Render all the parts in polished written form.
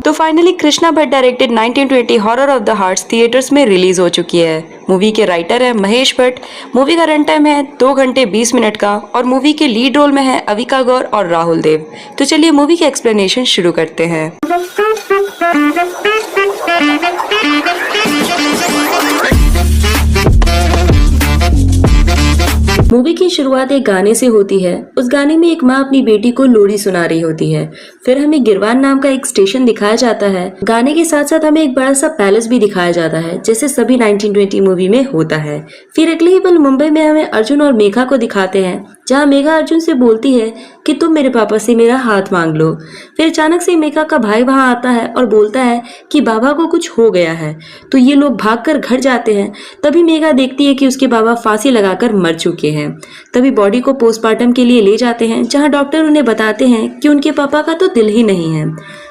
तो finally Krishna Bhatt directed 1920 horror of the hearts theatres में release हो चुकी है। मूवी के राइटर है महेश भट्ट। मूवी का रन टाइम है 2 घंटे 20 मिनट का और मूवी के लीड रोल में है अविका गौर और राहुल देव। तो चलिए मूवी की एक्सप्लेनेशन शुरू करते हैं। मूवी की शुरुआत एक गाने से होती है। उस गाने में एक माँ अपनी बेटी को लोरी सुना रही होती है। फिर हमें गिरवान नाम का एक स्टेशन दिखाया जाता है। गाने के साथ साथ हमें एक बड़ा सा पैलेस भी दिखाया जाता है, जैसे सभी 1920 मूवी में होता है। फिर अगले ही पल मुंबई में हमें अर्जुन और मेघा को दिखाते हैं, जहाँ मेघा अर्जुन से बोलती है कि तुम मेरे पापा से मेरा हाथ मांग लो। फिर अचानक से मेघा का भाई वहाँ आता है और बोलता है कि बाबा को कुछ हो गया है। तो ये लोग भागकर घर जाते हैं। तभी मेघा देखती है कि उसके बाबा फांसी लगाकर मर चुके हैं। तभी बॉडी को पोस्टमार्टम के लिए ले जाते हैं, जहाँ डॉक्टर उन्हें बताते हैं कि उनके पापा का तो दिल ही नहीं है।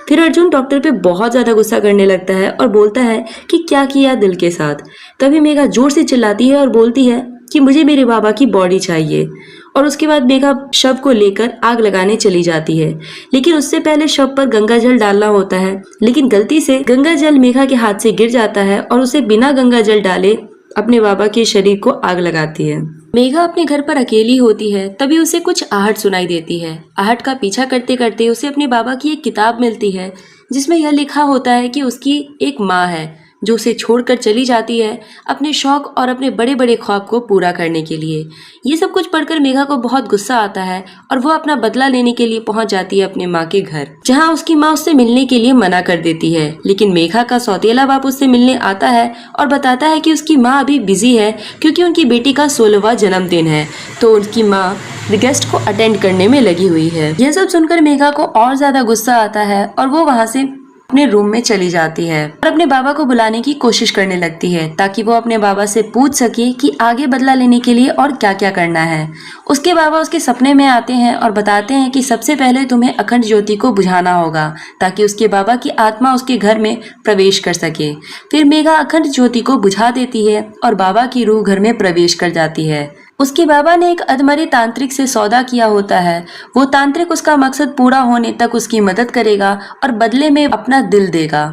फिर अर्जुन डॉक्टर पे बहुत ज्यादा गुस्सा करने लगता है और बोलता है कि क्या किया दिल के साथ। तभी मेघा जोर से चिल्लाती है और बोलती है कि मुझे मेरे बाबा की बॉडी चाहिए। और उसके बाद मेघा शव को लेकर आग लगाने चली जाती है, लेकिन उससे पहले शव पर गंगा जल डालना होता है। लेकिन गलती से गंगा जल मेघा के हाथ से गिर जाता है और उसे बिना गंगा जल डाले अपने बाबा के शरीर को आग लगाती है। मेघा अपने घर पर अकेली होती है। तभी उसे कुछ आहट सुनाई देती है। आहट का पीछा करते करते उसे अपने बाबा की एक किताब मिलती है, जिसमें यह लिखा होता है कि उसकी एक माँ है जो उसे छोड़कर चली जाती है अपने शौक और अपने बड़े बड़े ख्वाब को पूरा करने के लिए। ये सब कुछ पढ़कर मेघा को बहुत गुस्सा आता है और वो अपना बदला लेने के लिए पहुंच जाती है अपने माँ के घर, जहां उसकी माँ उससे मिलने के लिए मना कर देती है। लेकिन मेघा का सौतेला बाप उससे मिलने आता है और बताता है कि उसकी माँ अभी बिजी है क्योंकि उनकी बेटी का 16वां जन्मदिन है, तो उनकी माँ गेस्ट को अटेंड करने में लगी हुई है। यह सब सुनकर मेघा को और ज्यादा गुस्सा आता है और वो वहाँ से अपने रूम में चली जाती है और अपने बाबा को बुलाने की कोशिश करने लगती है, ताकि वो अपने बाबा से पूछ सके कि आगे बदला लेने के लिए और क्या क्या करना है। उसके बाबा उसके सपने में आते हैं और बताते हैं कि सबसे पहले तुम्हें अखंड ज्योति को बुझाना होगा, ताकि उसके बाबा की आत्मा उसके घर में प्रवेश कर सके। फिर मेघा अखंड ज्योति को बुझा देती है और बाबा की रूह घर में प्रवेश कर जाती है। उसके बाबा ने एक अधमरे तांत्रिक से सौदा किया होता है। वो तांत्रिक उसका मकसद पूरा होने तक उसकी मदद करेगा और बदले में अपना दिल देगा।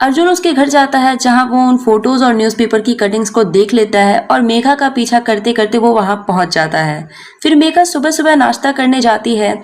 अर्जुन उसके घर जाता है, जहां वो उन फोटोज और न्यूज़पेपर की कटिंग्स को देख लेता है और मेघा का पीछा करते करते वो वहां पहुंच जाता है। फिर मेघा सुबह सुबह नाश्ता करने जाती है,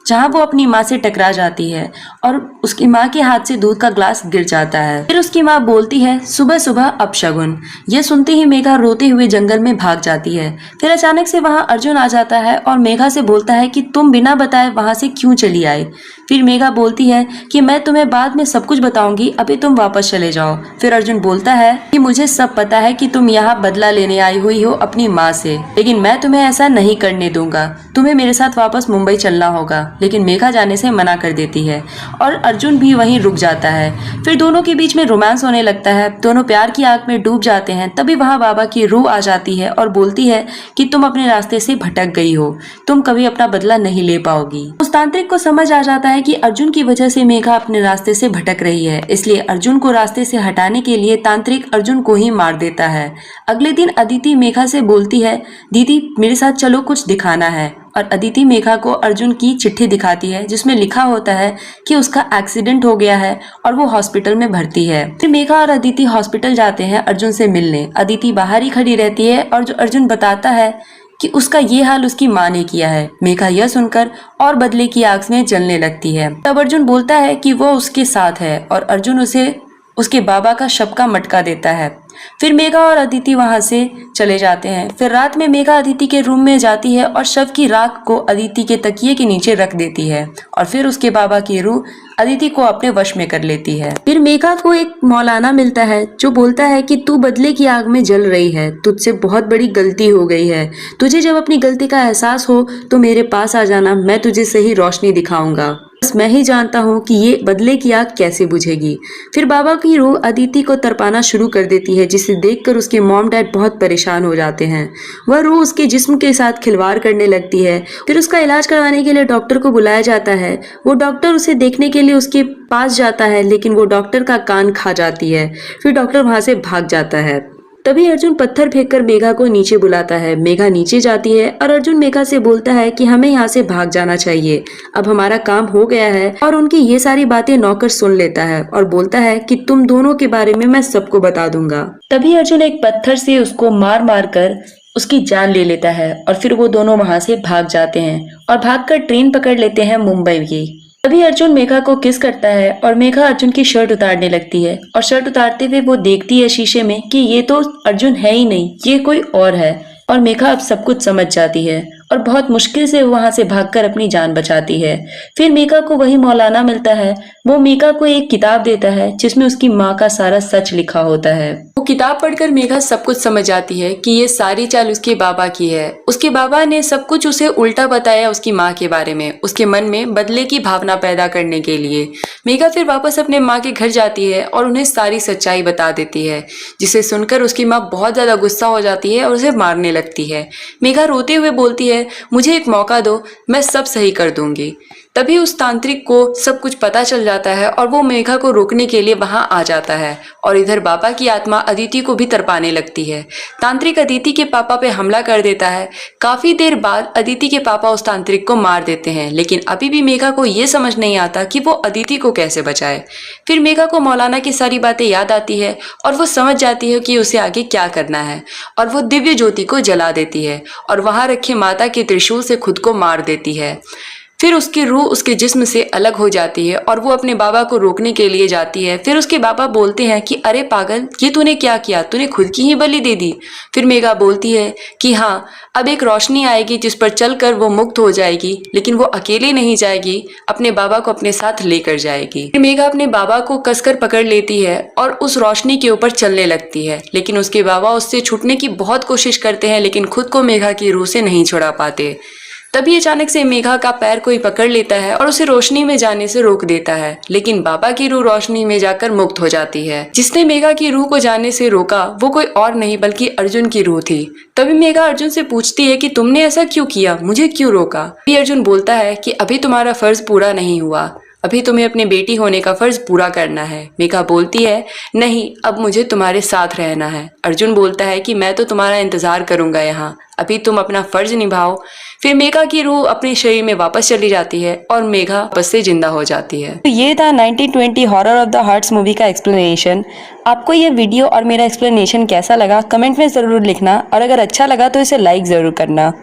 जहाँ वो अपनी माँ से टकरा जाती है और उसकी माँ के हाथ से दूध का ग्लास गिर जाता है। फिर उसकी माँ बोलती है सुबह सुबह अपशगुन। ये सुनते ही मेघा रोते हुए जंगल में भाग जाती है। फिर अचानक से वहाँ अर्जुन आ जाता है और मेघा से बोलता है कि तुम बिना बताए वहाँ से क्यों चली आई। फिर मेघा बोलती है कि मैं तुम्हें बाद में सब कुछ बताऊंगी, अभी तुम वापस चले जाओ। फिर अर्जुन बोलता है कि मुझे सब पता है कि तुम यहाँ बदला लेने आई हुई हो अपनी माँ से, लेकिन मैं तुम्हें ऐसा नहीं करने दूंगा। तुम्हें मेरे साथ वापस मुंबई चलना होगा। लेकिन मेघा जाने से मना कर देती है और अर्जुन भी वहीं रुक जाता है। फिर दोनों के बीच में रोमांस होने लगता है। दोनों प्यार की आग में डूब जाते हैं। तभी वहाँ बाबा की रूह आ जाती है और बोलती है कि तुम अपने रास्ते से भटक गई हो, तुम कभी अपना बदला नहीं ले पाओगी। उस तांत्रिक को समझ आ जाता है कि अर्जुन की वजह से मेघा अपने रास्ते से भटक रही है, इसलिए अर्जुन को रास्ते से हटाने के लिए तांत्रिक अर्जुन को ही मार देता है। अगले दिन अदिति मेघा से बोलती है दीदी मेरे साथ चलो, कुछ दिखाना है। और अदिति मेघा को अर्जुन की चिट्ठी दिखाती है, जिसमें लिखा होता है कि उसका एक्सीडेंट हो गया है और वो हॉस्पिटल में भर्ती है। फिर मेघा और अदिति हॉस्पिटल जाते हैं अर्जुन से मिलने। अदिति बाहर ही खड़ी रहती है और जो अर्जुन बताता है कि उसका ये हाल उसकी माँ ने किया है। मेघा यह सुनकर और बदले की आग में जलने लगती है। तब अर्जुन बोलता है कि वो उसके साथ है और अर्जुन उसे उसके बाबा का शव का मटका देता है। फिर मेघा और अदिति वहां से चले जाते हैं। फिर रात में मेघा अदिति के रूम में जाती है और शव की राख को अदिति के तकिए के नीचे रख देती है और फिर उसके बाबा की रूह अदिति को अपने वश में कर लेती है। फिर मेघा को एक मौलाना मिलता है जो बोलता है कि तू बदले की आग में जल रही है, तुझसे बहुत बड़ी गलती हो गई है। तुझे जब अपनी गलती का एहसास हो तो मेरे पास आ जाना, मैं तुझे सही रोशनी दिखाऊंगा। बस मैं ही जानता हूँ कि ये बदले की आग कैसे बुझेगी। फिर बाबा की रूह अदिति को तरपाना शुरू कर देती है, जिसे देखकर उसके मॉम डैड बहुत परेशान हो जाते हैं। वह रूह उसके जिस्म के साथ खिलवाड़ करने लगती है। फिर उसका इलाज करवाने के लिए डॉक्टर को बुलाया जाता है। वो डॉक्टर उसे देखने के लिए उसके पास जाता है, लेकिन वो डॉक्टर का कान खा जाती है। फिर डॉक्टर वहां से भाग जाता है। तभी अर्जुन पत्थर फेंककर मेघा को नीचे बुलाता है। मेघा नीचे जाती है और अर्जुन मेघा से बोलता है कि हमें यहाँ से भाग जाना चाहिए, अब हमारा काम हो गया है। और उनकी ये सारी बातें नौकर सुन लेता है और बोलता है कि तुम दोनों के बारे में मैं सबको बता दूंगा। तभी अर्जुन एक पत्थर से उसको मार मार कर उसकी जान ले लेता है और फिर वो दोनों वहां से भाग जाते हैं और भागकर ट्रेन पकड़ लेते हैं मुंबई की। तभी अर्जुन मेघा को किस करता है और मेघा अर्जुन की शर्ट उतारने लगती है और शर्ट उतारते हुए वो देखती है शीशे में कि ये तो अर्जुन है ही नहीं, ये कोई और है। और मेघा अब सब कुछ समझ जाती है और बहुत मुश्किल से वहां से भागकर अपनी जान बचाती है। फिर मेघा को वही मौलाना मिलता है। वो मेघा को एक किताब देता है जिसमें उसकी माँ का सारा सच लिखा होता है। वो किताब पढ़कर मेघा सब कुछ समझ जाती है कि ये सारी चाल उसके बाबा की है। उसके बाबा ने सब कुछ उसे उल्टा बताया उसकी माँ के बारे में, उसके मन में बदले की भावना पैदा करने के लिए। मेघा फिर वापस अपने माँ के घर जाती है और उन्हें सारी सच्चाई बता देती है, जिसे सुनकर उसकी माँ बहुत ज्यादा गुस्सा हो जाती है और उसे मारने लगती है। मेघा रोते हुए बोलती है, मुझे एक मौका दो, मैं सब सही कर दूंगी। तभी उस तांत्रिक को सब कुछ पता चल जाता है और वो मेघा को रोकने के लिए वहां आ जाता है। और इधर बाबा की आत्मा अदिति को भी तड़पाने लगती है। तांत्रिक अदिति के पापा पे हमला कर देता है। काफी देर बाद अदिति के पापा उस तांत्रिक को मार देते हैं, लेकिन अभी भी मेघा को ये समझ नहीं आता कि वो अदिति को कैसे बचाए। फिर मेघा को मौलाना की सारी बातें याद आती है और वो समझ जाती है कि उसे आगे क्या करना है और वो दिव्य ज्योति को जला देती है और वहां रखे माता के त्रिशूल से खुद को मार देती है। फिर उसकी रूह उसके जिस्म से अलग हो जाती है और वो अपने बाबा को रोकने के लिए जाती है। फिर उसके बाबा बोलते हैं कि अरे पागल, ये तूने क्या किया, तूने खुद की ही बलि दे दी। फिर मेघा बोलती है कि हाँ, अब एक रोशनी आएगी जिस पर चलकर वो मुक्त हो जाएगी, लेकिन वो अकेले नहीं जाएगी, अपने बाबा को अपने साथ लेकर जाएगी। फिर मेघा अपने बाबा को कसकर पकड़ लेती है और उस रोशनी के ऊपर चलने लगती है, लेकिन उसके बाबा उससे छूटने की बहुत कोशिश करते हैं, लेकिन खुद को मेघा की रूह से नहीं छुड़ा पाते। तभी अचानक से मेघा का पैर कोई पकड़ लेता है और उसे रोशनी में जाने से रोक देता है, लेकिन बाबा की रूह रोशनी में जाकर मुक्त हो जाती है। जिसने मेघा की रूह को जाने से रोका वो कोई और नहीं बल्कि अर्जुन की रूह थी। तभी मेघा अर्जुन से पूछती है कि तुमने ऐसा क्यों किया, मुझे क्यों रोका। तभी अर्जुन बोलता है कि अभी तुम्हारा फर्ज पूरा नहीं हुआ, अभी तुम्हें अपनी बेटी होने का फर्ज पूरा करना है। मेघा बोलती है, नहीं, अब मुझे तुम्हारे साथ रहना है। अर्जुन बोलता है कि मैं तो तुम्हारा इंतजार करूंगा यहाँ, अभी तुम अपना फर्ज निभाओ। फिर मेघा की रूह अपने शरीर में वापस चली जाती है और मेघा वापस से जिंदा हो जाती है। तो ये था 1920 horror of the hearts movie का एक्सप्लेनेशन। आपको ये वीडियो और मेरा एक्सप्लेनेशन कैसा लगा कमेंट में जरूर लिखना और अगर अच्छा लगा तो इसे लाइक जरूर करना।